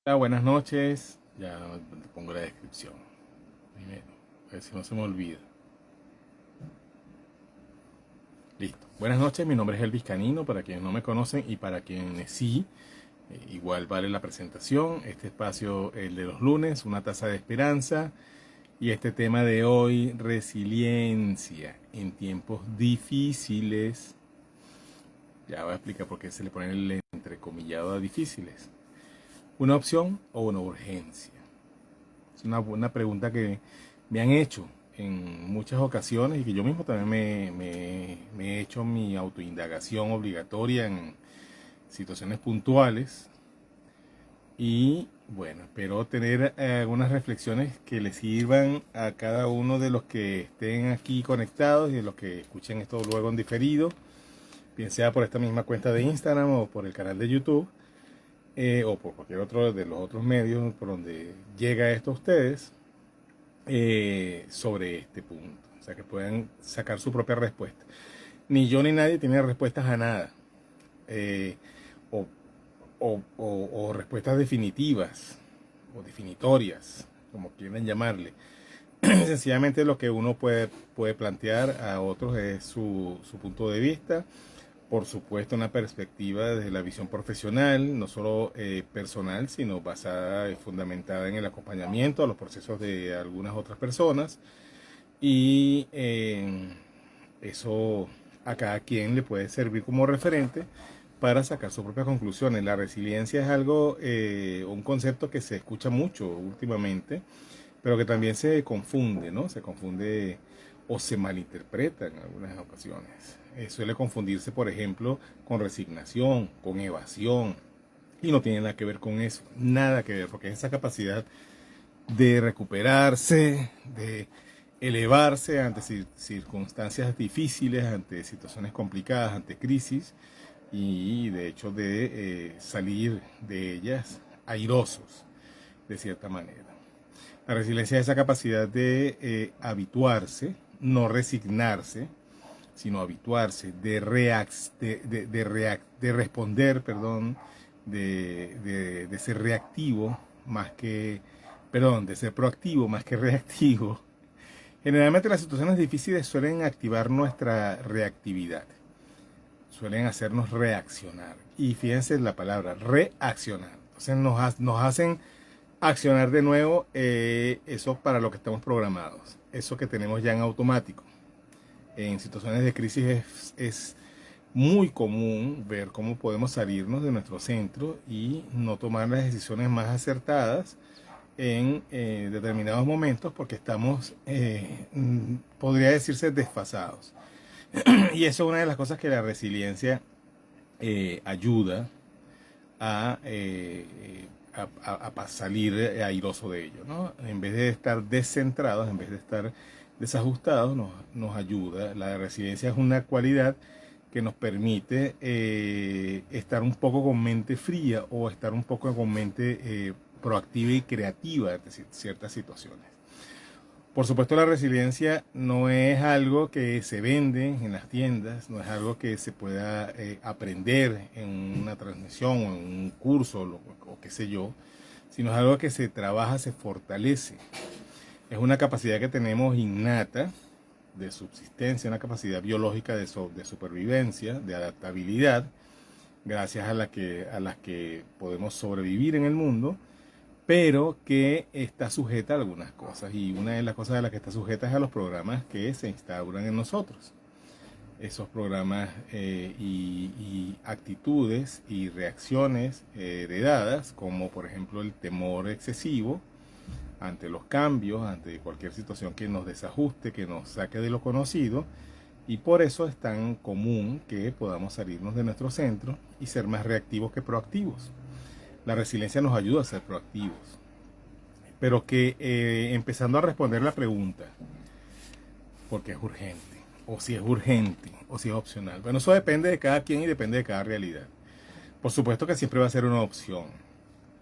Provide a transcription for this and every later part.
Hola, buenas noches. Ya te pongo la descripción. Primero, a ver si no se me olvida. Listo. Buenas noches, mi nombre es Elvis Canino, para quienes no me conocen y para quienes sí, igual vale la presentación. Este espacio, el de los lunes, una taza de esperanza. Y este tema de hoy, resiliencia en tiempos difíciles. Ya voy a explicar por qué se le pone el entrecomillado a difíciles. ¿Una opción o una urgencia? Es una pregunta que me han hecho en muchas ocasiones y que yo mismo también me he hecho mi autoindagación obligatoria en situaciones puntuales. Y bueno, espero tener algunas reflexiones que les sirvan a cada uno de los que estén aquí conectados y de los que escuchen esto luego en diferido, bien sea por esta misma cuenta de Instagram o por el canal de YouTube, o por cualquier otro de los otros medios por donde llega esto a ustedes. Sobre este punto. O sea, que puedan sacar su propia respuesta. Ni yo ni nadie tiene respuestas a nada. eh, o, o respuestas definitivas o definitorias, como quieran llamarle. Sencillamente lo que uno puede plantear a otros es su punto de vista. Por supuesto, una perspectiva desde la visión profesional, no solo personal, sino basada y fundamentada en el acompañamiento a los procesos de algunas otras personas. Y eso a cada quien le puede servir como referente para sacar sus propias conclusiones. La resiliencia es algo, un concepto que se escucha mucho últimamente, pero que también se confunde, ¿no? Se confunde o se malinterpreta en algunas ocasiones. Suele confundirse, por ejemplo, con resignación, con evasión, y no tiene nada que ver con eso, nada que ver, porque es esa capacidad de recuperarse, de elevarse ante circunstancias difíciles, ante situaciones complicadas, ante crisis, y de hecho de salir de ellas airosos, de cierta manera. La resiliencia es esa capacidad de habituarse, no resignarse, sino habituarse, de responder, perdón, de ser reactivo más que, perdón, de ser proactivo más que reactivo. Generalmente las situaciones difíciles suelen activar nuestra reactividad, suelen hacernos reaccionar. Y fíjense la palabra, reaccionar. Entonces nos hacen accionar de nuevo, eso para lo que estamos programados, eso que tenemos ya en automático. En situaciones de crisis es muy común ver cómo podemos salirnos de nuestro centro y no tomar las decisiones más acertadas en determinados momentos porque estamos, podría decirse, desfasados. Y eso es una de las cosas que la resiliencia ayuda a, a salir airoso de ello, ¿no? En vez de estar descentrados, en vez de estar desajustados, nos ayuda. La resiliencia es una cualidad que nos permite estar un poco con mente fría o estar un poco con mente proactiva y creativa de ciertas situaciones. Por supuesto, la resiliencia no es algo que se vende en las tiendas, no es algo que se pueda aprender en una transmisión o en un curso o qué sé yo, sino es algo que se trabaja, se fortalece. Es una capacidad que tenemos innata de subsistencia, una capacidad biológica de supervivencia, de adaptabilidad, gracias a las que podemos sobrevivir en el mundo, pero que está sujeta a algunas cosas. Y una de las cosas a las que está sujeta es a los programas que se instauran en nosotros. Esos programas y actitudes y reacciones heredadas, como por ejemplo el temor excesivo ante los cambios, ante cualquier situación que nos desajuste, que nos saque de lo conocido, y por eso es tan común que podamos salirnos de nuestro centro y ser más reactivos que proactivos. La resiliencia nos ayuda a ser proactivos, pero que empezando a responder la pregunta, porque es urgente, o si es urgente, o si es opcional. Bueno, eso depende de cada quien y depende de cada realidad. Por supuesto que siempre va a ser una opción.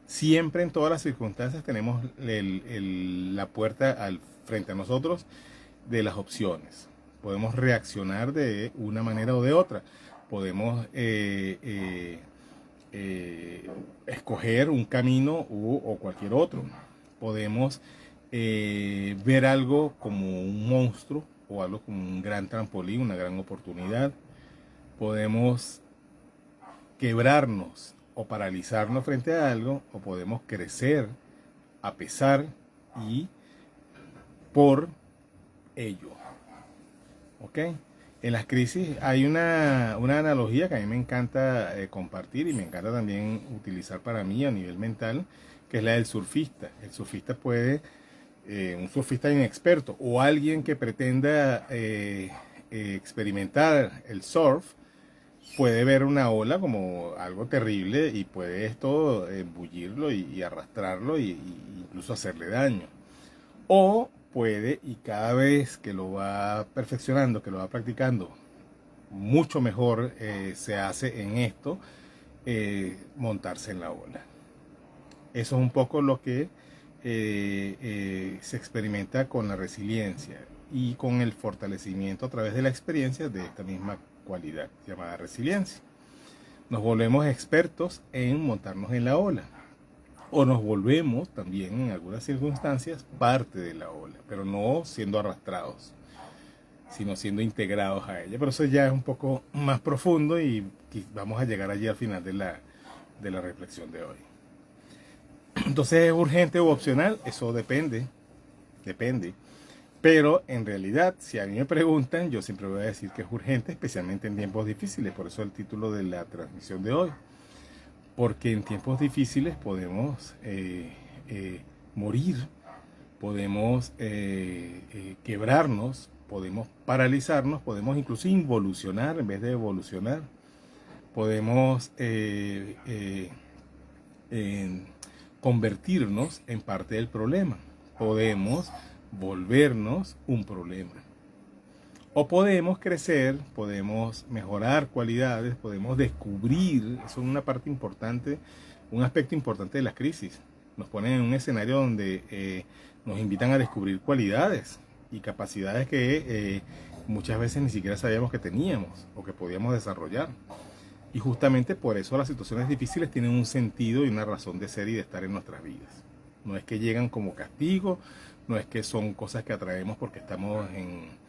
Siempre en todas las circunstancias tenemos la puerta frente a nosotros de las opciones. Podemos reaccionar de una manera o de otra. Podemos escoger un camino o cualquier otro. Podemos ver algo como un monstruo o algo como un gran trampolín, una gran oportunidad. Podemos quebrarnos o paralizarnos frente a algo, o podemos crecer a pesar y por ello. ¿Ok? En las crisis hay una analogía que a mí me encanta compartir y me encanta también utilizar para mí a nivel mental, que es la del surfista. El surfista puede, un surfista inexperto o alguien que pretenda experimentar el surf, puede ver una ola como algo terrible y puede esto embullirlo y arrastrarlo y incluso hacerle daño. O puede, y cada vez que lo va perfeccionando, que lo va practicando, mucho mejor se hace en esto, montarse en la ola. Eso es un poco lo que se experimenta con la resiliencia y con el fortalecimiento a través de la experiencia de esta misma cualidad llamada resiliencia. Nos volvemos expertos en montarnos en la ola, o nos volvemos también en algunas circunstancias parte de la ola, pero no siendo arrastrados, sino siendo integrados a ella. Pero eso ya es un poco más profundo y vamos a llegar allí al final de la reflexión de hoy. Entonces, ¿es urgente o opcional? Eso depende. Pero en realidad, si a mí me preguntan, yo siempre voy a decir que es urgente, especialmente en tiempos difíciles. Por eso el título de la transmisión de hoy. Porque en tiempos difíciles podemos morir, podemos quebrarnos, podemos paralizarnos, podemos incluso involucionar en vez de evolucionar. Podemos convertirnos en parte del problema. Podemos volvernos un problema. O podemos crecer, podemos mejorar cualidades, podemos descubrir, eso es una parte importante, un aspecto importante de las crisis. Nos ponen en un escenario donde nos invitan a descubrir cualidades y capacidades que muchas veces ni siquiera sabíamos que teníamos o que podíamos desarrollar. Y justamente por eso las situaciones difíciles tienen un sentido y una razón de ser y de estar en nuestras vidas. No es que llegan como castigo, no es que son cosas que atraemos porque estamos en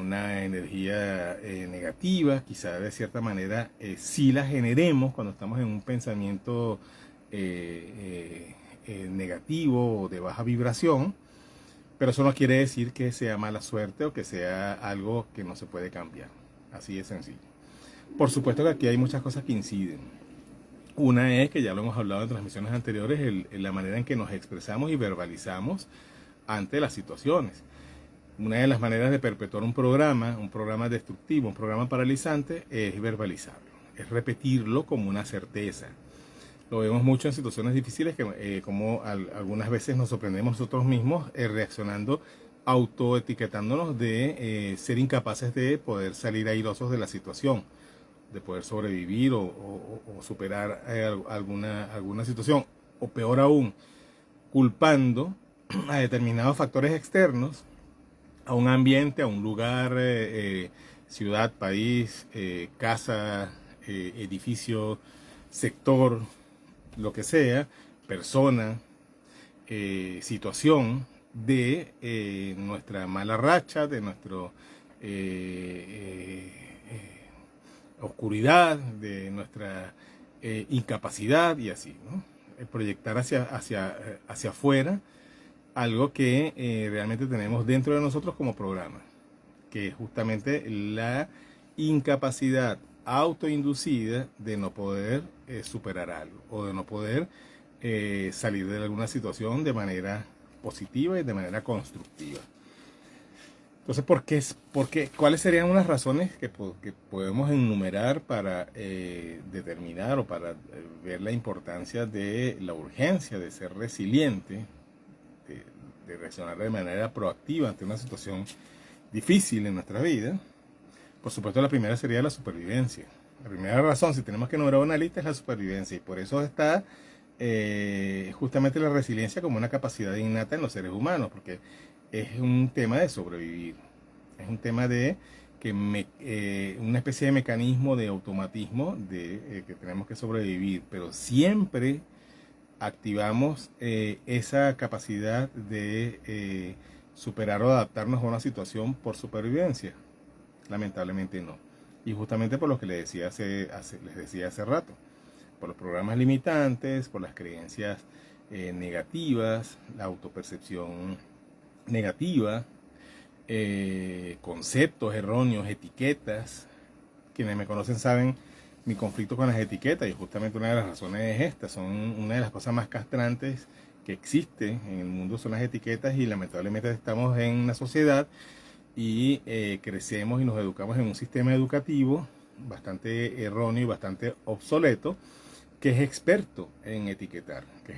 una energía negativa, quizá de cierta manera sí la generemos cuando estamos en un pensamiento negativo o de baja vibración, pero eso no quiere decir que sea mala suerte o que sea algo que no se puede cambiar. Así de sencillo. Por supuesto que aquí hay muchas cosas que inciden. Una es, que ya lo hemos hablado en transmisiones anteriores, la manera en que nos expresamos y verbalizamos ante las situaciones. Una de las maneras de perpetuar un programa destructivo, un programa paralizante, es verbalizarlo, es repetirlo como una certeza. Lo vemos mucho en situaciones difíciles, que como algunas veces nos sorprendemos nosotros mismos reaccionando, autoetiquetándonos de ser incapaces de poder salir airosos de la situación, de poder sobrevivir o superar alguna situación, o peor aún, culpando a determinados factores externos, a un ambiente, a un lugar, ciudad, país, casa, edificio, sector, lo que sea, persona, situación de nuestra mala racha, de nuestra oscuridad, de nuestra incapacidad y así, ¿no? Proyectar hacia afuera algo que realmente tenemos dentro de nosotros como programa, que es justamente la incapacidad autoinducida de no poder superar algo o de no poder salir de alguna situación de manera positiva y de manera constructiva. Entonces, ¿cuáles serían unas razones que podemos enumerar para determinar o para ver la importancia de la urgencia de ser resiliente, de reaccionar de manera proactiva ante una situación difícil en nuestra vida? Por supuesto, la primera sería la supervivencia. La primera razón, si tenemos que nombrar una lista, es la supervivencia, y por eso está justamente la resiliencia como una capacidad innata en los seres humanos, porque es un tema de sobrevivir, es un tema de una especie de mecanismo de automatismo que tenemos que sobrevivir, pero siempre activamos esa capacidad de superar o adaptarnos a una situación por supervivencia. Lamentablemente no. Y justamente por lo que les decía hace rato, por los programas limitantes, por las creencias negativas, la autopercepción negativa, conceptos erróneos, etiquetas. Quienes me conocen saben mi conflicto con las etiquetas, y justamente una de las razones es esta. Son una de las cosas más castrantes que existe en el mundo, son las etiquetas, y lamentablemente estamos en una sociedad y crecemos y nos educamos en un sistema educativo bastante erróneo y bastante obsoleto, que es experto en etiquetar, que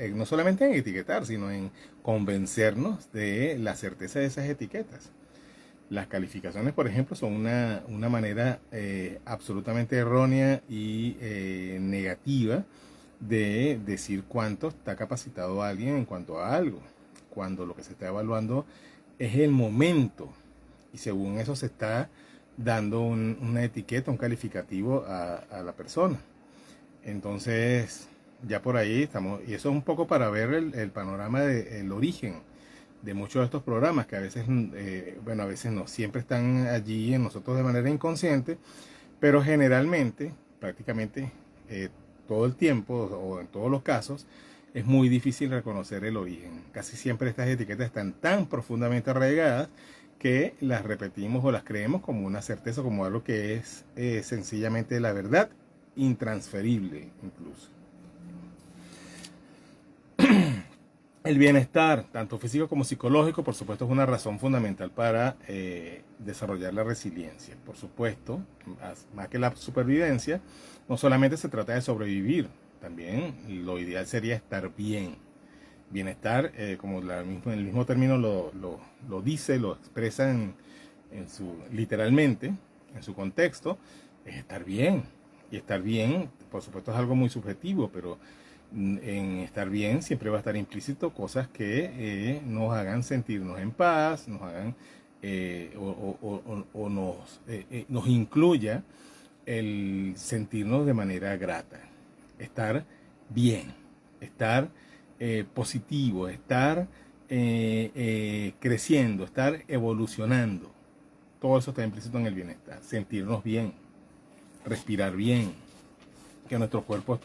es no solamente en etiquetar, sino en convencernos de la certeza de esas etiquetas. Las calificaciones, por ejemplo, son una manera absolutamente errónea y negativa de decir cuánto está capacitado alguien en cuanto a algo, cuando lo que se está evaluando es el momento, y según eso se está dando una etiqueta, un calificativo a la persona. Entonces, ya por ahí estamos, y eso es un poco para ver el panorama del origen de muchos de estos programas, que a veces, a veces no, siempre están allí en nosotros de manera inconsciente, pero generalmente, prácticamente todo el tiempo, o en todos los casos, es muy difícil reconocer el origen. Casi siempre estas etiquetas están tan profundamente arraigadas que las repetimos o las creemos como una certeza, como algo que es sencillamente la verdad, intransferible incluso. El bienestar, tanto físico como psicológico, por supuesto, es una razón fundamental para desarrollar la resiliencia. Por supuesto, más que la supervivencia, no solamente se trata de sobrevivir, también lo ideal sería estar bien. Bienestar, como el mismo término lo dice, lo expresa literalmente, en su contexto, es estar bien. Y estar bien, por supuesto, es algo muy subjetivo, pero en estar bien siempre va a estar implícito cosas que nos hagan sentirnos en paz, nos hagan nos incluya el sentirnos de manera grata. Estar bien, estar positivo, estar creciendo, estar evolucionando. Todo eso está implícito en el bienestar. Sentirnos bien, respirar bien, que nuestro cuerpo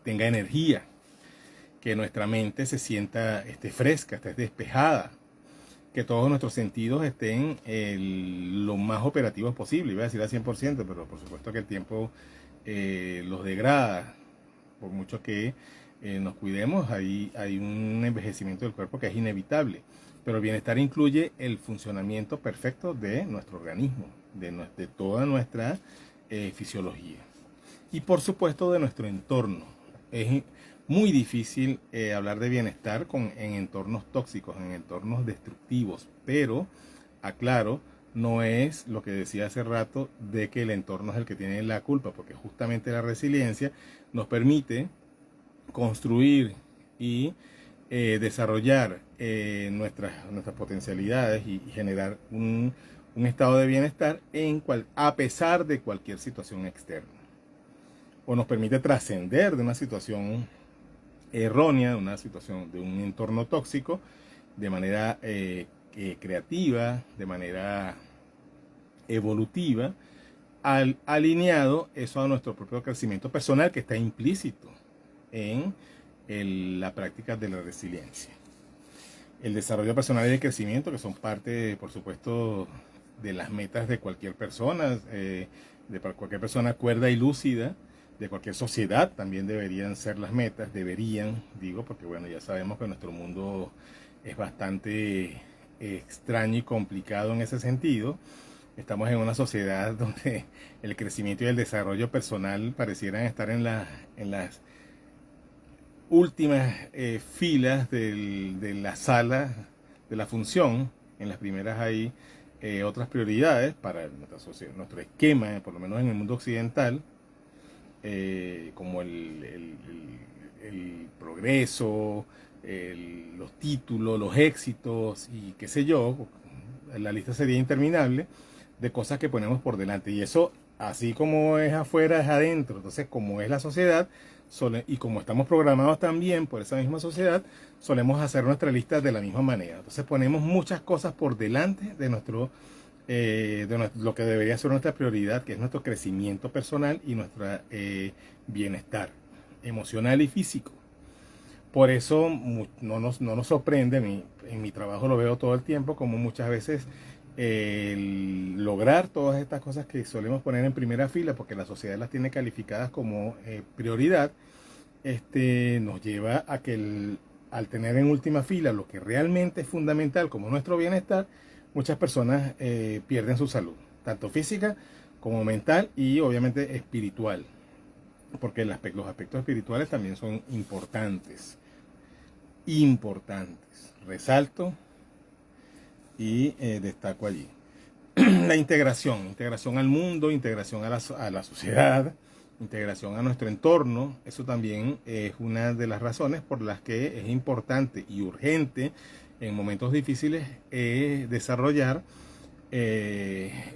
tenga energía, que nuestra mente se sienta fresca, esté despejada, que todos nuestros sentidos estén lo más operativos posible. Iba a decir al 100%, pero por supuesto que el tiempo los degrada. Por mucho que nos cuidemos, hay un envejecimiento del cuerpo que es inevitable. Pero el bienestar incluye el funcionamiento perfecto de nuestro organismo, de toda nuestra fisiología. Y por supuesto de nuestro entorno. Es muy difícil hablar de bienestar en entornos tóxicos, en entornos destructivos, pero aclaro, no es lo que decía hace rato de que el entorno es el que tiene la culpa, porque justamente la resiliencia nos permite construir y desarrollar nuestras potencialidades y generar un estado de bienestar a pesar de cualquier situación externa. O nos permite trascender de una situación errónea, de una situación, de un entorno tóxico, de manera creativa, de manera evolutiva, alineado eso a nuestro propio crecimiento personal, que está implícito en la práctica de la resiliencia. El desarrollo personal y el crecimiento, que son parte, por supuesto, de las metas de cualquier persona, de cualquier persona cuerda y lúcida, de cualquier sociedad también deberían ser las metas, porque bueno, ya sabemos que nuestro mundo es bastante extraño y complicado en ese sentido. Estamos en una sociedad donde el crecimiento y el desarrollo personal parecieran estar en las últimas filas de la sala de la función. En las primeras hay otras prioridades para nuestra sociedad, nuestro esquema, por lo menos en el mundo occidental, como el progreso, los títulos, los éxitos y qué sé yo. La lista sería interminable, de cosas que ponemos por delante. Y eso, así como es afuera, es adentro. Entonces, como es la sociedad, y como estamos programados también por esa misma sociedad, solemos hacer nuestra lista de la misma manera. Entonces ponemos muchas cosas por delante de lo que debería ser nuestra prioridad, que es nuestro crecimiento personal y nuestro bienestar emocional y físico. Por eso no nos sorprende, en mi trabajo lo veo todo el tiempo, como muchas veces el lograr todas estas cosas que solemos poner en primera fila, porque la sociedad las tiene calificadas como prioridad, nos lleva a que al tener en última fila lo que realmente es fundamental, como nuestro bienestar, muchas personas pierden su salud, tanto física como mental y obviamente espiritual, porque los aspectos espirituales también son importantes. Resalto y destaco allí. La integración al mundo, integración a la sociedad, integración a nuestro entorno. Eso también es una de las razones por las que es importante y urgente en momentos difíciles desarrollar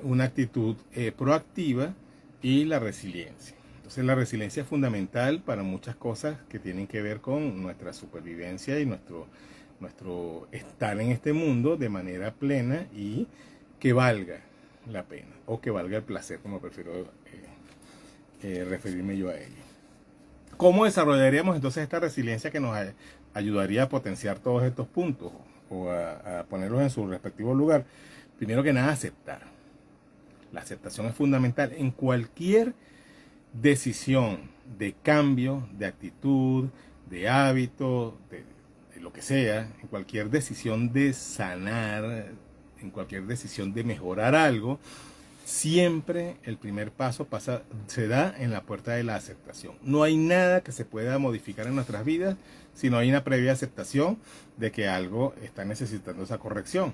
una actitud proactiva y la resiliencia. Entonces la resiliencia es fundamental para muchas cosas que tienen que ver con nuestra supervivencia y nuestro estar en este mundo de manera plena y que valga la pena o que valga el placer, como prefiero referirme yo a ello. ¿Cómo desarrollaríamos entonces esta resiliencia que nos ayudaría a potenciar todos estos puntos o a ponerlos en su respectivo lugar? Primero que nada, aceptar. La aceptación es fundamental en cualquier decisión de cambio, de actitud, de hábito, de lo que sea, en cualquier decisión de sanar, en cualquier decisión de mejorar algo, siempre el primer paso se da en la puerta de la aceptación. No hay nada que se pueda modificar en nuestras vidas si no hay una previa aceptación de que algo está necesitando esa corrección.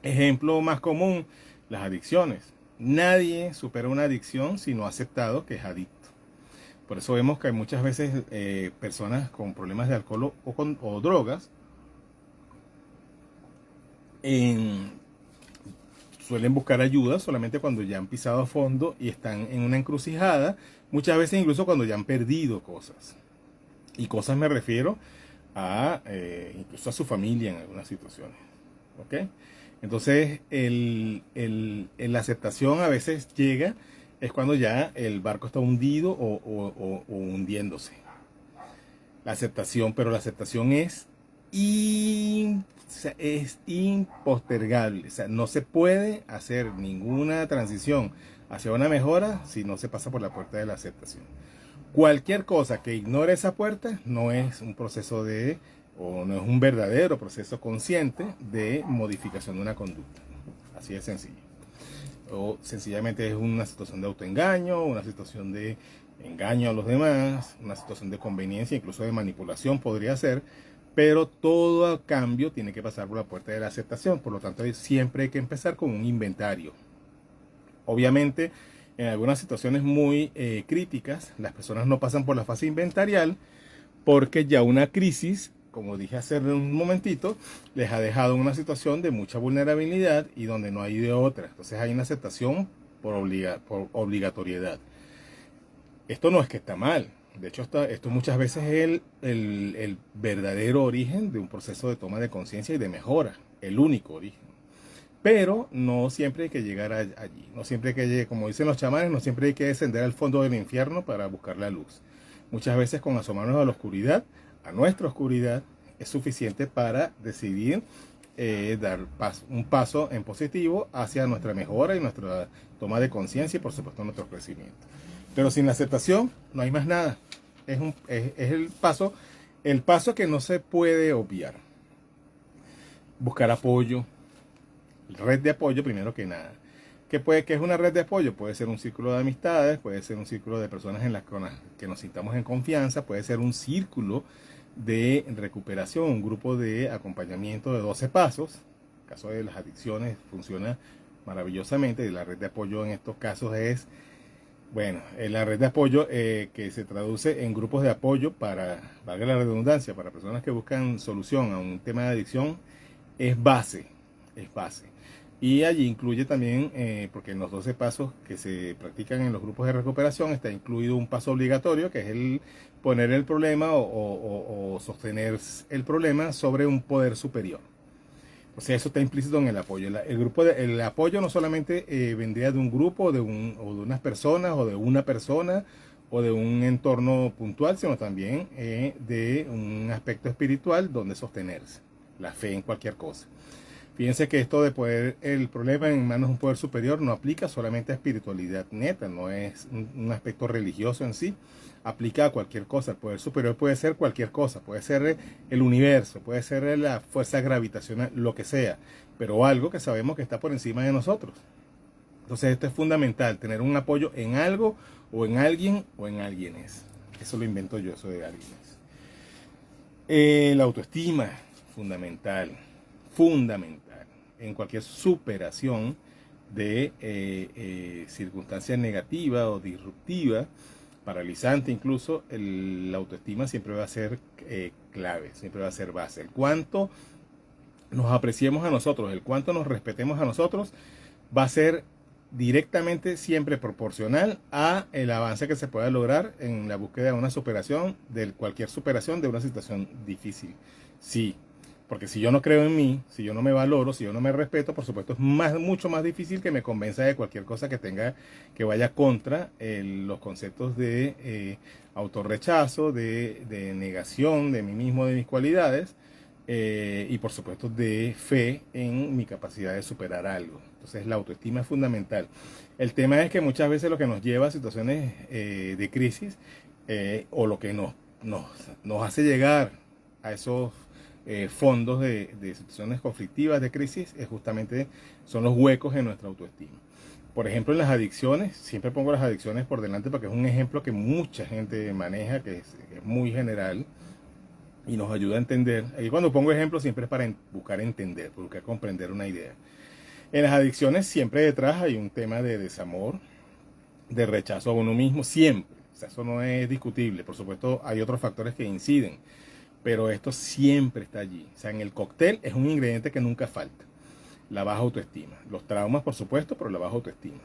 Ejemplo más común, las adicciones. Nadie supera una adicción si no ha aceptado que es adicto. Por eso vemos que hay muchas veces personas con problemas de alcohol o drogas suelen buscar ayuda solamente cuando ya han pisado a fondo y están en una encrucijada, muchas veces incluso cuando ya han perdido cosas. Y cosas me refiero a incluso a su familia en algunas situaciones. ¿Ok? Entonces, la aceptación a veces llega, es cuando ya el barco está hundido o hundiéndose. La aceptación, pero la aceptación es impostergable. O sea, no se puede hacer ninguna transición hacia una mejora si no se pasa por la puerta de la aceptación. Cualquier cosa que ignore esa puerta no es un proceso o no es un verdadero proceso consciente de modificación de una conducta. Así de sencillo. O sencillamente es una situación de autoengaño, una situación de engaño a los demás, una situación de conveniencia, incluso de manipulación podría ser, pero todo cambio tiene que pasar por la puerta de la aceptación. Por lo tanto, siempre hay que empezar con un inventario. Obviamente, en algunas situaciones muy críticas, las personas no pasan por la fase inventarial porque ya una crisis, como dije hace un momentito, les ha dejado una situación de mucha vulnerabilidad y donde no hay de otra. Entonces hay una aceptación por obligatoriedad. Esto no es que está mal. De hecho, esto muchas veces es el verdadero origen de un proceso de toma de conciencia y de mejora. El único origen. Pero no siempre hay que llegar allí. No siempre hay que llegar, como dicen los chamanes, no siempre hay que descender al fondo del infierno para buscar la luz. Muchas veces con asomarnos a la oscuridad, a nuestra oscuridad, es suficiente para decidir dar un paso en positivo hacia nuestra mejora y nuestra toma de conciencia y por supuesto nuestro crecimiento. Pero sin la aceptación no hay más nada. Es el paso que no se puede obviar. Buscar apoyo, red de apoyo primero que nada. ¿Qué es una red de apoyo? Puede ser un círculo de amistades, puede ser un círculo de personas con las que nos sintamos en confianza, puede ser un círculo de recuperación, un grupo de acompañamiento de 12 pasos. En el caso de las adicciones funciona maravillosamente. La red de apoyo en estos casos es, la red de apoyo que se traduce en grupos de apoyo para, valga la redundancia, para personas que buscan solución a un tema de adicción, es base. Y allí incluye también, porque en los 12 pasos que se practican en los grupos de recuperación está incluido un paso obligatorio, que es el poner el problema o sostener el problema sobre un poder superior. O sea, eso está implícito en el apoyo. El apoyo no solamente vendría de un grupo, o de unas personas, o de una persona, o de un entorno puntual, sino también de un aspecto espiritual donde sostenerse. La fe en cualquier cosa. Fíjense que esto de poner el problema en manos de un poder superior no aplica solamente a espiritualidad neta, no es un aspecto religioso en sí, aplica a cualquier cosa. El poder superior puede ser cualquier cosa, puede ser el universo, puede ser la fuerza gravitacional, lo que sea, pero algo que sabemos que está por encima de nosotros. Entonces esto es fundamental, tener un apoyo en algo o en alguien o en alguienes. Eso lo invento yo, eso de alguienes. La autoestima, fundamental, fundamental en cualquier superación de circunstancia negativa o disruptiva, paralizante incluso. La autoestima siempre va a ser clave, siempre va a ser base. El cuánto nos apreciemos a nosotros, el cuánto nos respetemos a nosotros, va a ser directamente siempre proporcional a el avance que se pueda lograr en la búsqueda de una superación, de cualquier superación de una situación difícil. Sí, porque si yo no creo en mí, si yo no me valoro, si yo no me respeto, por supuesto es mucho más difícil que me convenza de cualquier cosa que vaya contra los conceptos de autorrechazo, de negación de mí mismo, de mis cualidades, y por supuesto de fe en mi capacidad de superar algo. Entonces la autoestima es fundamental. El tema es que muchas veces lo que nos lleva a situaciones de crisis, o lo que nos hace llegar a esos fondos de situaciones conflictivas, de crisis, son los huecos en nuestra autoestima. Por ejemplo, en las adicciones, siempre pongo las adicciones por delante porque es un ejemplo que mucha gente maneja, que es muy general y nos ayuda a entender. Aquí cuando pongo ejemplos siempre es para buscar entender, buscar comprender una idea. En las adicciones siempre detrás hay un tema de desamor, de rechazo a uno mismo, siempre. O sea, eso no es discutible. Por supuesto, hay otros factores que inciden, pero esto siempre está allí. O sea, en el cóctel es un ingrediente que nunca falta. La baja autoestima. Los traumas, por supuesto, pero la baja autoestima.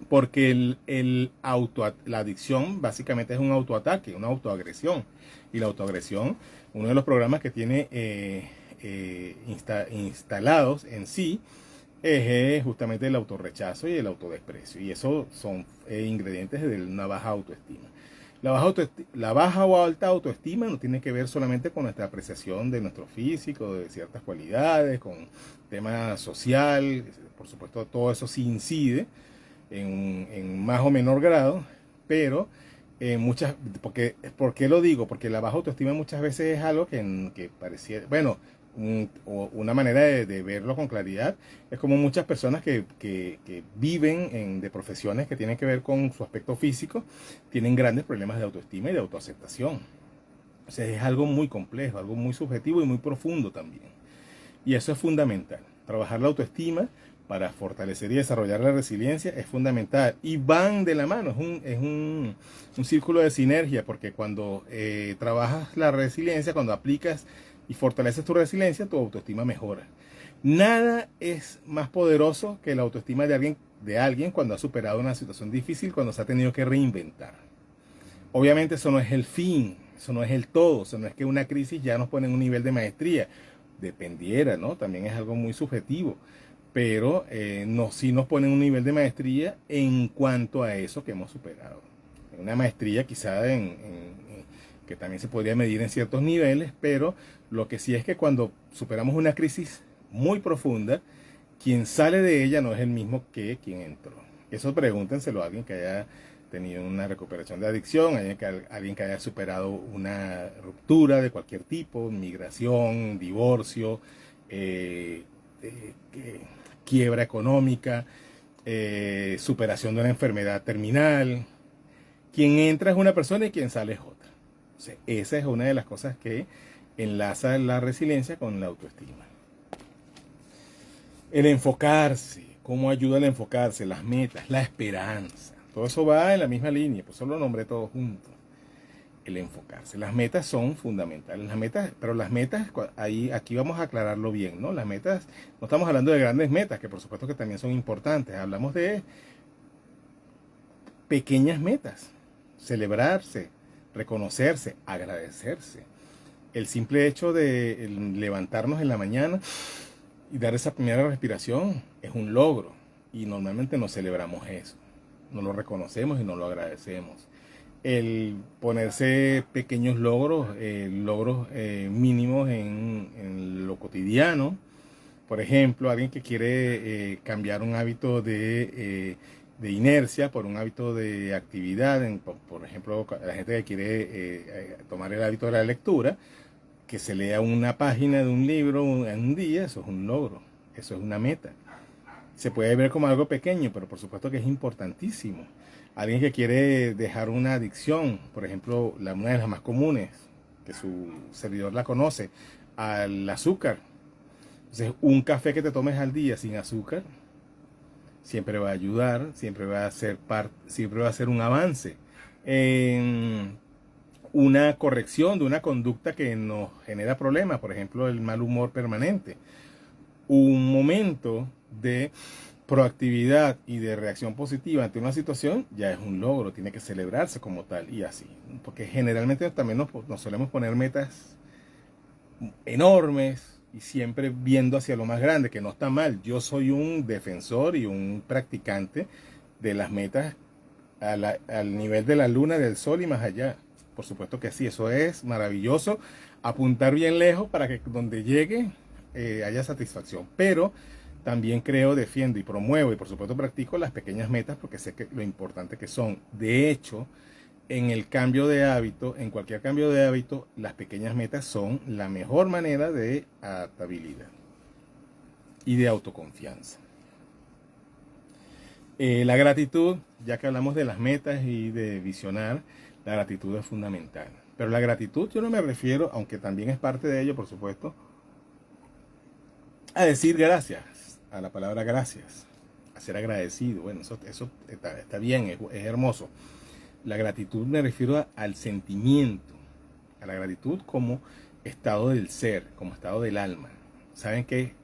Porque la adicción básicamente es un autoataque, una autoagresión. Y la autoagresión, uno de los programas que tiene instalados en sí, es justamente el autorrechazo y el autodesprecio. Y eso son ingredientes de una baja autoestima. La baja o alta autoestima no tiene que ver solamente con nuestra apreciación de nuestro físico, de ciertas cualidades, con tema social. Por supuesto, todo eso sí incide en más o menor grado, pero ¿por qué lo digo? Porque la baja autoestima muchas veces es algo que parecía, bueno, una manera de verlo con claridad, es como muchas personas que viven de profesiones que tienen que ver con su aspecto físico, tienen grandes problemas de autoestima y de autoaceptación. O sea, es algo muy complejo, algo muy subjetivo y muy profundo también. Y eso es fundamental. Trabajar la autoestima para fortalecer y desarrollar la resiliencia es fundamental. Y van de la mano, es un círculo de sinergia, porque cuando trabajas la resiliencia, cuando aplicas y fortaleces tu resiliencia, tu autoestima mejora. Nada es más poderoso que la autoestima de alguien cuando ha superado una situación difícil, cuando se ha tenido que reinventar. Obviamente eso no es el fin, eso no es el todo, eso no es que una crisis ya nos pone en un nivel de maestría. Dependiera, ¿no? También es algo muy subjetivo. Pero sí nos pone en un nivel de maestría en cuanto a eso que hemos superado. Una maestría quizá que también se podría medir en ciertos niveles, pero lo que sí es que cuando superamos una crisis muy profunda, quien sale de ella no es el mismo que quien entró. Eso pregúntenselo a alguien que haya tenido una recuperación de adicción, alguien que haya superado una ruptura de cualquier tipo, migración, divorcio, quiebra económica, superación de una enfermedad terminal. Quien entra es una persona y quien sale es otra. O sea, esa es una de las cosas que enlaza la resiliencia con la autoestima. El enfocarse, cómo ayuda el enfocarse, las metas, la esperanza. Todo eso va en la misma línea, pues solo lo nombré todo junto. el enfocarse. Las metas son fundamentales. Las metas, pero las metas, aquí vamos a aclararlo bien, ¿no? Las metas, no estamos hablando de grandes metas, que por supuesto que también son importantes. Hablamos de pequeñas metas. Celebrarse, reconocerse, agradecerse. El simple hecho de levantarnos en la mañana y dar esa primera respiración es un logro. Y normalmente no celebramos eso. No lo reconocemos y no lo agradecemos. El ponerse pequeños logros, mínimos en lo cotidiano. Por ejemplo, alguien que quiere cambiar un hábito de inercia por un hábito de actividad, por ejemplo, la gente que quiere tomar el hábito de la lectura, que se lea una página de un libro en un día, eso es un logro, eso es una meta. Se puede ver como algo pequeño, pero por supuesto que es importantísimo. Alguien que quiere dejar una adicción, por ejemplo, una de las más comunes, que su servidor la conoce, al azúcar. Entonces, un café que te tomes al día sin azúcar siempre va a ayudar, siempre va a ser un avance en una corrección de una conducta que nos genera problemas, por ejemplo, el mal humor permanente. Un momento de proactividad y de reacción positiva ante una situación ya es un logro, tiene que celebrarse como tal y así, porque generalmente también nos solemos poner metas enormes y siempre viendo hacia lo más grande, que no está mal. Yo soy un defensor y un practicante de las metas al nivel de la luna, del sol y más allá. Por supuesto que sí, eso es maravilloso, apuntar bien lejos para que donde llegue haya satisfacción, pero también creo, defiendo y promuevo y por supuesto practico las pequeñas metas porque sé que lo importante que son. De hecho, en el cambio de hábito, en cualquier cambio de hábito, las pequeñas metas son la mejor manera de adaptabilidad y de autoconfianza. La gratitud, ya que hablamos de las metas y de visionar, la gratitud es fundamental. Pero la gratitud yo no me refiero, aunque también es parte de ello, por supuesto, a decir gracias, a la palabra gracias, a ser agradecido. Bueno, eso está bien, es hermoso. La gratitud me refiero al sentimiento, a la gratitud como estado del ser, como estado del alma. ¿Saben qué?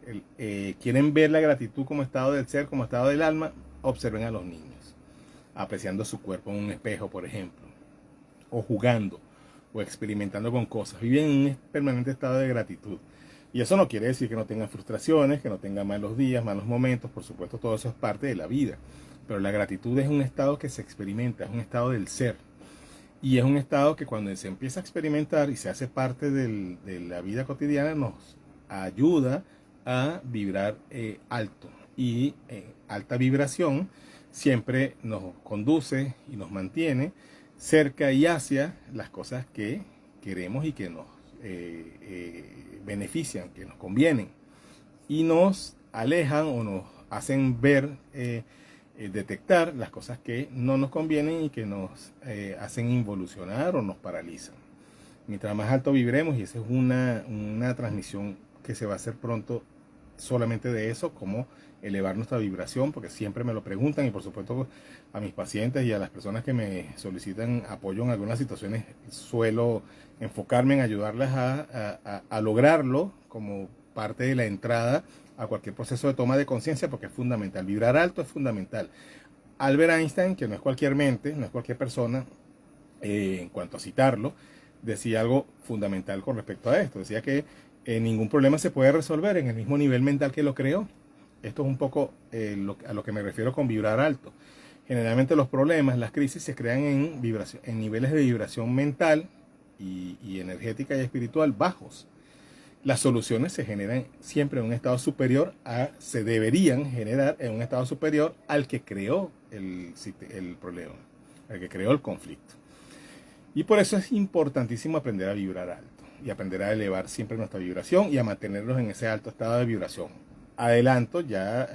¿Quieren ver la gratitud como estado del ser, como estado del alma? Observen a los niños, apreciando su cuerpo en un espejo, por ejemplo, o jugando, o experimentando con cosas. Viven en un permanente estado de gratitud. Y eso no quiere decir que no tengan frustraciones, que no tengan malos días, malos momentos. Por supuesto, todo eso es parte de la vida. Pero la gratitud es un estado que se experimenta, es un estado del ser. Y es un estado que cuando se empieza a experimentar y se hace parte de la vida cotidiana, nos ayuda a vibrar alto. Y alta vibración siempre nos conduce y nos mantiene cerca y hacia las cosas que queremos y que nos benefician, que nos convienen. Y nos alejan o nos hacen ver, detectar las cosas que no nos convienen y que nos hacen involucionar o nos paralizan. Mientras más alto vibremos, y esa es una transmisión que se va a hacer pronto solamente de eso, como elevar nuestra vibración, porque siempre me lo preguntan y por supuesto a mis pacientes y a las personas que me solicitan apoyo en algunas situaciones suelo enfocarme en ayudarlas a lograrlo como parte de la entrada a cualquier proceso de toma de conciencia, porque es fundamental. Vibrar alto es fundamental. Albert Einstein, que no es cualquier mente, no es cualquier persona, en cuanto a citarlo, decía algo fundamental con respecto a esto. Decía que ningún problema se puede resolver en el mismo nivel mental que lo creó. Esto es un poco a lo que me refiero con vibrar alto. Generalmente los problemas, las crisis se crean en niveles de vibración mental y energética y espiritual bajos. Las soluciones se generan siempre en un estado superior se deberían generar en un estado superior al que creó el problema, al que creó el conflicto. Y por eso es importantísimo aprender a vibrar alto y aprender a elevar siempre nuestra vibración y a mantenernos en ese alto estado de vibración. Adelanto, ya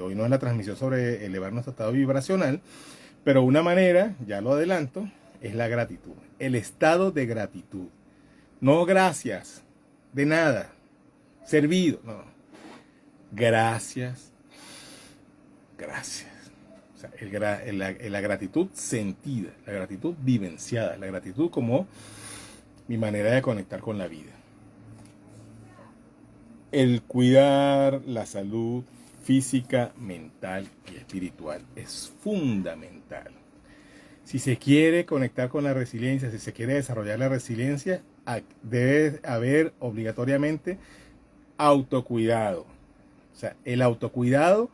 hoy no es la transmisión sobre elevar nuestro estado vibracional, pero una manera, ya lo adelanto, es la gratitud, el estado de gratitud. No gracias, de nada, servido, no. Gracias, gracias. sea, la gratitud sentida, la gratitud vivenciada, la gratitud como mi manera de conectar con la vida. El cuidar la salud física, mental y espiritual es fundamental. Si se quiere conectar con la resiliencia, si se quiere desarrollar la resiliencia, debe haber obligatoriamente autocuidado. O sea, el autocuidado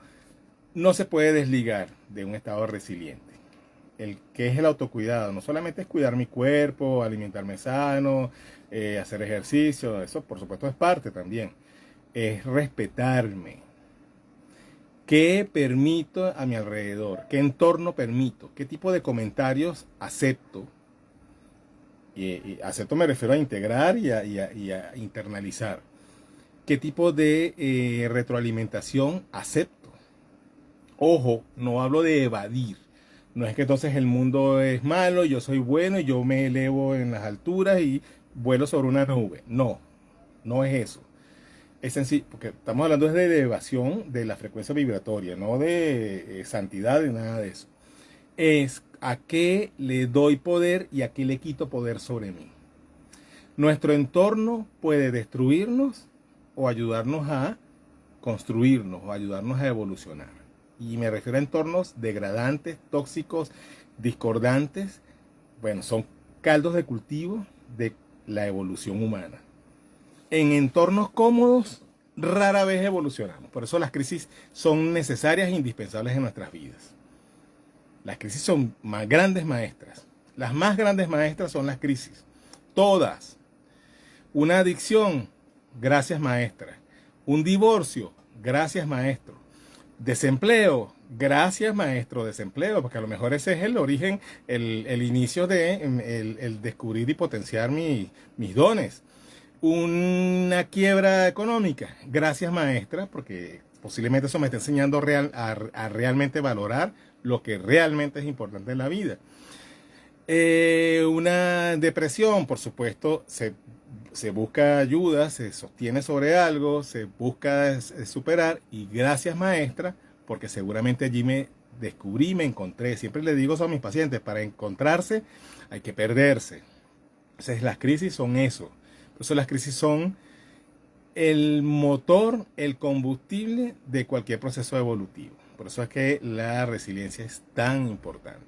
no se puede desligar de un estado resiliente. ¿Qué es el autocuidado? No solamente es cuidar mi cuerpo, alimentarme sano, hacer ejercicio, eso por supuesto es parte también. Es respetarme. ¿Qué permito a mi alrededor? ¿Qué entorno permito? ¿Qué tipo de comentarios acepto? Y acepto me refiero a integrar y a internalizar. ¿Qué tipo de retroalimentación acepto? Ojo, no hablo de evadir. No es que entonces el mundo es malo, yo soy bueno y yo me elevo en las alturas y vuelo sobre una nube. No, no es eso. Es sencillo, porque estamos hablando de elevación de la frecuencia vibratoria, no de santidad ni nada de eso. Es a qué le doy poder y a qué le quito poder sobre mí. Nuestro entorno puede destruirnos o ayudarnos a construirnos o ayudarnos a evolucionar. Y me refiero a entornos degradantes, tóxicos, discordantes. Bueno, son caldos de cultivo de la evolución humana. En entornos cómodos, rara vez evolucionamos. Por eso las crisis son necesarias e indispensables en nuestras vidas. Las crisis son más grandes maestras. Las más grandes maestras son las crisis. Todas. Una adicción, gracias maestra. Un divorcio, gracias maestro. Desempleo, gracias maestro, desempleo, porque a lo mejor ese es el origen, el inicio de el descubrir y potenciar mis dones. Una quiebra económica, gracias maestra, porque posiblemente eso me está enseñando a realmente valorar lo que realmente es importante en la vida. Una depresión, por supuesto, se busca ayuda, se sostiene sobre algo, se busca superar, y gracias maestra, porque seguramente allí me descubrí, me encontré. Siempre le digo eso a mis pacientes, para encontrarse hay que perderse. Entonces las crisis son eso. Por eso las crisis son el motor, el combustible de cualquier proceso evolutivo. Por eso es que la resiliencia es tan importante.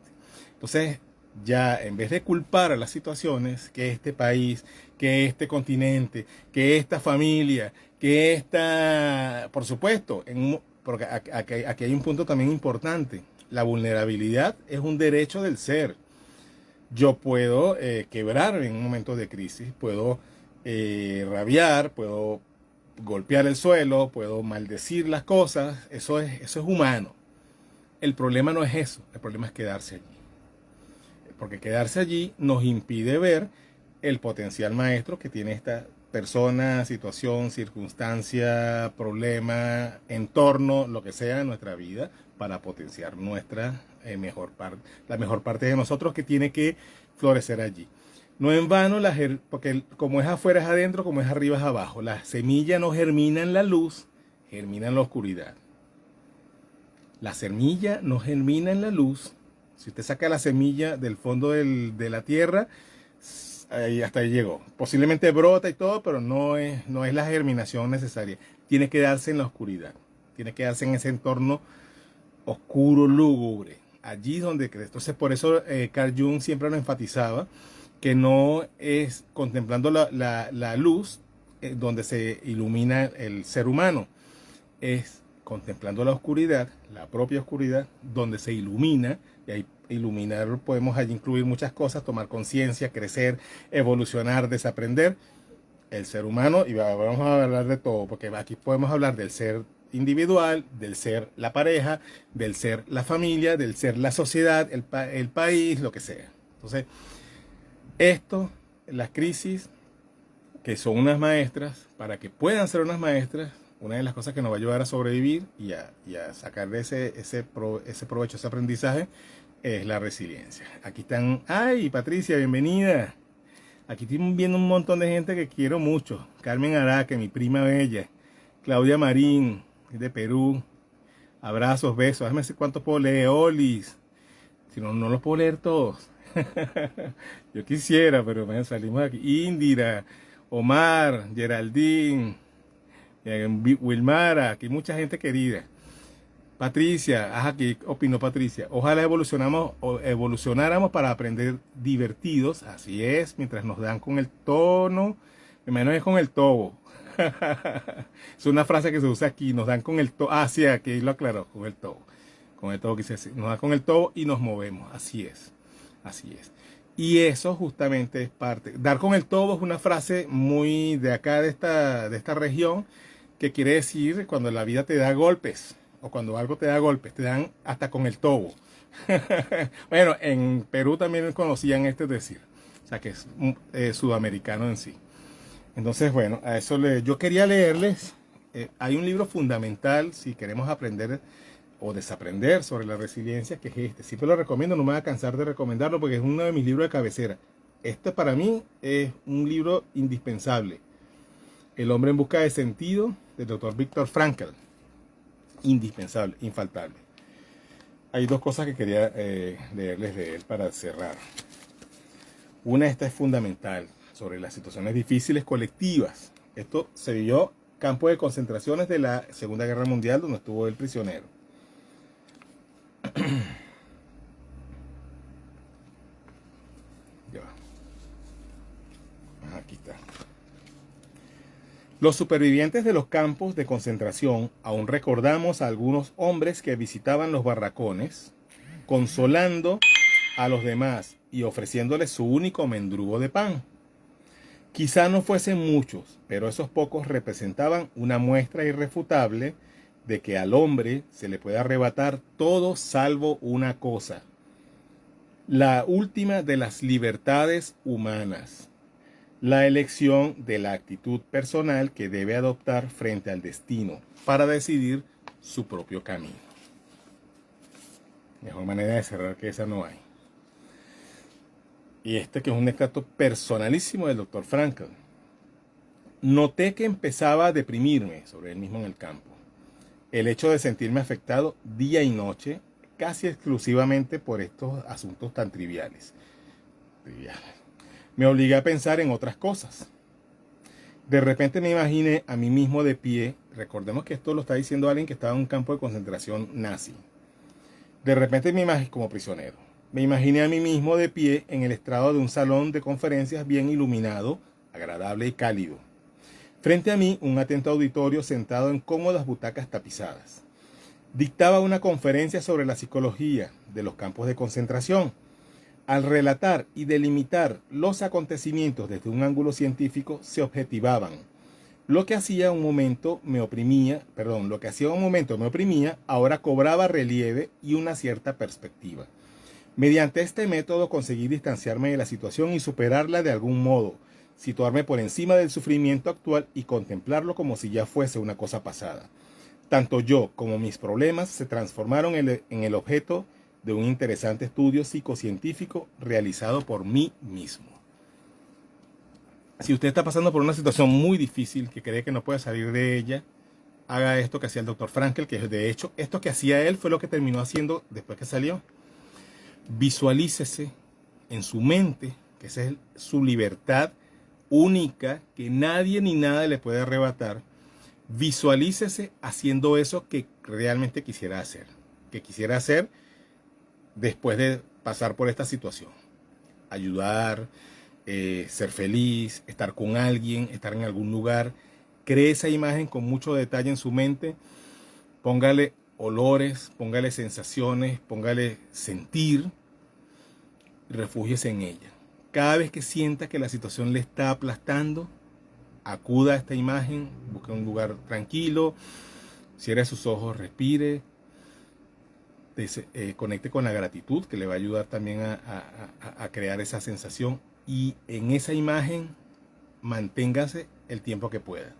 Entonces, ya en vez de culpar a las situaciones, que este país, que este continente, que esta familia, que esta, por supuesto, porque aquí hay un punto también importante. La vulnerabilidad es un derecho del ser. Yo puedo quebrar en un momento de crisis, puedo rabiar, puedo golpear el suelo, puedo maldecir las cosas. Eso es humano. El problema no es eso, el problema es quedarse allí. Porque quedarse allí nos impide ver el potencial maestro que tiene esta persona, situación, circunstancia, problema, entorno, lo que sea en nuestra vida, para potenciar nuestra la mejor parte de nosotros, que tiene que florecer allí. No en vano, porque como es afuera es adentro, como es arriba es abajo. La semilla no germina en la luz, germina en la oscuridad. La semilla no germina en la luz. Si usted saca la semilla del fondo de la tierra, hasta ahí llegó. Posiblemente brota y todo, pero no es la germinación necesaria. Tiene que darse en la oscuridad. Tiene que darse en ese entorno oscuro, lúgubre. Allí donde crece. Entonces, por eso Carl Jung siempre lo enfatizaba, que no es contemplando la luz donde se ilumina el ser humano. Es contemplando la oscuridad, la propia oscuridad, donde se ilumina. Y ahí iluminar podemos allí incluir muchas cosas: tomar conciencia, crecer, evolucionar, desaprender. El ser humano, y vamos a hablar de todo, porque aquí podemos hablar del ser individual, del ser la pareja, del ser la familia, del ser la sociedad, el país, lo que sea. Entonces, las crisis, que son unas maestras, para que puedan ser unas maestras, una de las cosas que nos va a ayudar a sobrevivir y a sacar de ese provecho, ese aprendizaje, es la resiliencia. Aquí están, ay, Patricia, bienvenida. Aquí estoy viendo un montón de gente que quiero mucho. Carmen Araque, mi prima bella. Claudia Marín, de Perú. Abrazos, besos. Déjame decir cuántos puedo leer. Olis. Si no, no los puedo leer todos. Yo quisiera, pero bueno, salimos de aquí. Indira, Omar, Geraldine, Wilmara, aquí hay mucha gente querida. Patricia, aquí opinó Patricia. Ojalá evolucionáramos para aprender divertidos. Así es, mientras nos dan con el tono. Me imagino que es con el tobo. Es una frase que se usa aquí. Nos dan con el tobo. Ah, sí, aquí lo aclaró, con el tobo. Con el tobo quise decir. Nos dan con el tobo y nos movemos. Así es. Así es. Y eso justamente es parte. Dar con el tobo es una frase muy de acá, de esta región, que quiere decir cuando la vida te da golpes o cuando algo te da golpes, te dan hasta con el tobo. Bueno, en Perú también conocían este decir, o sea que es sudamericano en sí. Entonces, bueno, a eso yo quería leerles. Hay un libro fundamental si queremos aprender o desaprender sobre la resiliencia, que es este. Siempre lo recomiendo, no me voy a cansar de recomendarlo porque es uno de mis libros de cabecera. Este para mí es un libro indispensable. El hombre en busca de sentido, del doctor Viktor Frankl. Indispensable, infaltable. Hay dos cosas que quería leerles de él para cerrar. Una, esta es fundamental, sobre las situaciones difíciles colectivas. Esto se vio campo de concentraciones de la Segunda Guerra Mundial, donde estuvo el prisionero. Ya va. Aquí está. Los supervivientes de los campos de concentración aún recordamos a algunos hombres que visitaban los barracones, consolando a los demás y ofreciéndoles su único mendrugo de pan. Quizá no fuesen muchos, pero esos pocos representaban una muestra irrefutable de que al hombre se le puede arrebatar todo salvo una cosa: la última de las libertades humanas, la elección de la actitud personal que debe adoptar frente al destino para decidir su propio camino. Mejor manera de cerrar que esa no hay. Y este que es un extracto personalísimo del doctor Frankl. Noté que empezaba a deprimirme sobre él mismo en el campo. El hecho de sentirme afectado día y noche, casi exclusivamente por estos asuntos tan triviales. Me obligué a pensar en otras cosas. De repente me imaginé a mí mismo de pie. Recordemos que esto lo está diciendo alguien que estaba en un campo de concentración nazi. De repente me imaginé como prisionero. Me imaginé a mí mismo de pie en el estrado de un salón de conferencias bien iluminado, agradable y cálido. Frente a mí, un atento auditorio sentado en cómodas butacas tapizadas. Dictaba una conferencia sobre la psicología de los campos de concentración. Al relatar y delimitar los acontecimientos desde un ángulo científico, se objetivaban. Lo que hacía un momento me oprimía, ahora cobraba relieve y una cierta perspectiva. Mediante este método conseguí distanciarme de la situación y superarla de algún modo, situarme por encima del sufrimiento actual y contemplarlo como si ya fuese una cosa pasada. Tanto yo como mis problemas se transformaron en el objeto de un interesante estudio psicocientífico realizado por mí mismo. Si usted está pasando por una situación muy difícil, que cree que no puede salir de ella, haga esto que hacía el doctor Frankl, que de hecho esto que hacía él fue lo que terminó haciendo después que salió. Visualícese en su mente, que esa es su libertad única, que nadie ni nada le puede arrebatar. Visualícese haciendo eso que realmente quisiera hacer. Que quisiera hacer después de pasar por esta situación. Ayudar, ser feliz, estar con alguien, estar en algún lugar. Cree esa imagen con mucho detalle en su mente. Póngale olores, póngale sensaciones, póngale sentir. Y refúgiese en ella. Cada vez que sienta que la situación le está aplastando, acuda a esta imagen, busque un lugar tranquilo, cierre sus ojos, respire, conecte con la gratitud, que le va a ayudar también a crear esa sensación, y en esa imagen manténgase el tiempo que pueda.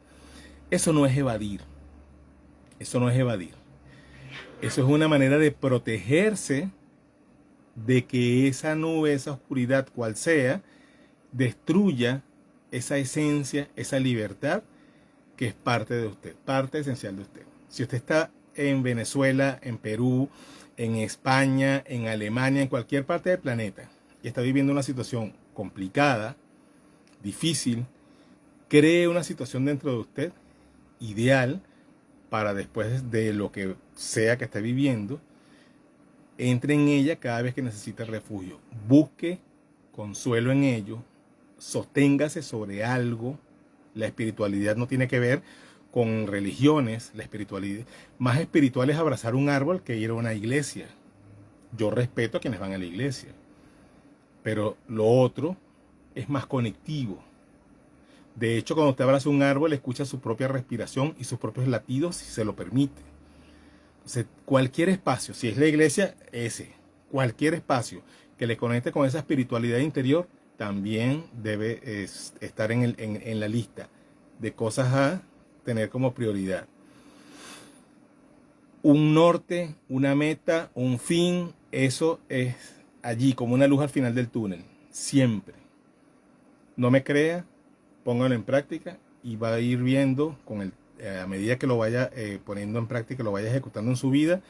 Eso no es evadir, eso es una manera de protegerse de que esa nube, esa oscuridad, cual sea, destruya esa esencia, esa libertad que es parte de usted, parte esencial de usted. Si usted está en Venezuela, en Perú, en España, en Alemania, en cualquier parte del planeta, y está viviendo una situación complicada, difícil, cree una situación dentro de usted ideal para después de lo que sea que esté viviendo, entre en ella cada vez que necesite refugio. Busque consuelo en ello, sosténgase sobre algo. La espiritualidad no tiene que ver con religiones. La espiritualidad más espiritual es abrazar un árbol que ir a una iglesia. Yo respeto a quienes van a la iglesia, pero lo otro es más conectivo. De hecho, cuando usted abraza un árbol, escucha su propia respiración y sus propios latidos, si se lo permite. Entonces, cualquier espacio, si es la iglesia, cualquier espacio que le conecte con esa espiritualidad interior, también debe estar en la lista de cosas a tener como prioridad. Un norte, una meta, un fin, eso es allí, como una luz al final del túnel, siempre. No me crea, póngalo en práctica y va a ir viendo a medida que lo vaya poniendo en práctica, lo vaya ejecutando en su vida,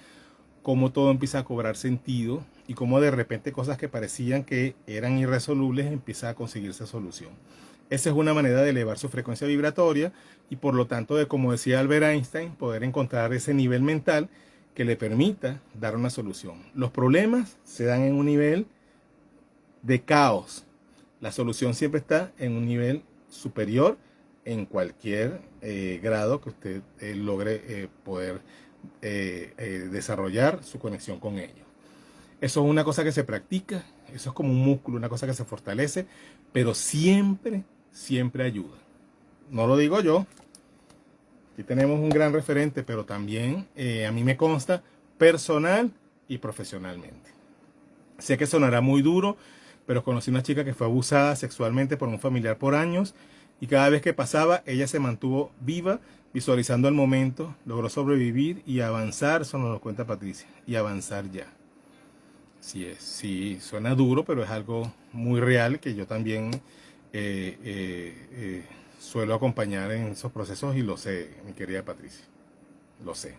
cómo todo empieza a cobrar sentido y cómo de repente cosas que parecían que eran irresolubles empieza a conseguirse solución. Esa es una manera de elevar su frecuencia vibratoria y por lo tanto de, como decía Albert Einstein, poder encontrar ese nivel mental que le permita dar una solución. Los problemas se dan en un nivel de caos. La solución siempre está en un nivel superior en cualquier grado que usted logre poder desarrollar su conexión con ello. Eso es una cosa que se practica, eso es como un músculo, una cosa que se fortalece, pero siempre ayuda. No lo digo yo, aquí tenemos un gran referente, pero también a mí me consta personal y profesionalmente. Sé que sonará muy duro, pero conocí una chica que fue abusada sexualmente por un familiar por años y cada vez que pasaba ella se mantuvo viva, visualizando el momento, logró sobrevivir y avanzar, eso nos lo cuenta Patricia, y avanzar ya. Sí, suena duro, pero es algo muy real que yo también suelo acompañar en esos procesos y lo sé, mi querida Patricia, lo sé.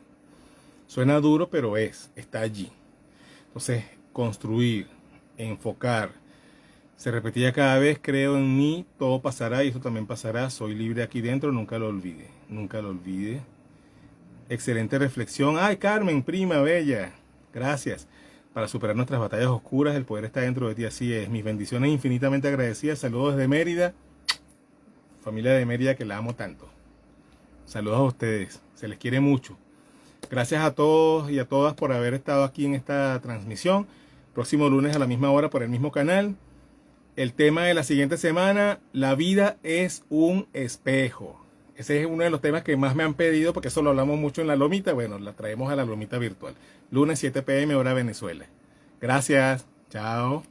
Suena duro, pero está allí. Entonces, construir, enfocar, se repetía cada vez, creo en mí, todo pasará y eso también pasará, soy libre aquí dentro, nunca lo olvide, nunca lo olvide. Excelente reflexión. Ay, Carmen, prima, bella, gracias. Para superar nuestras batallas oscuras, el poder está dentro de ti, así es. Mis bendiciones infinitamente agradecidas, saludos desde Mérida, familia de Mérida que la amo tanto. Saludos a ustedes, se les quiere mucho. Gracias a todos y a todas por haber estado aquí en esta transmisión. Próximo lunes a la misma hora por el mismo canal. El tema de la siguiente semana, la vida es un espejo. Ese es uno de los temas que más me han pedido porque eso lo hablamos mucho en la lomita. Bueno, la traemos a la lomita virtual. Lunes 7 p.m. hora Venezuela. Gracias. Chao.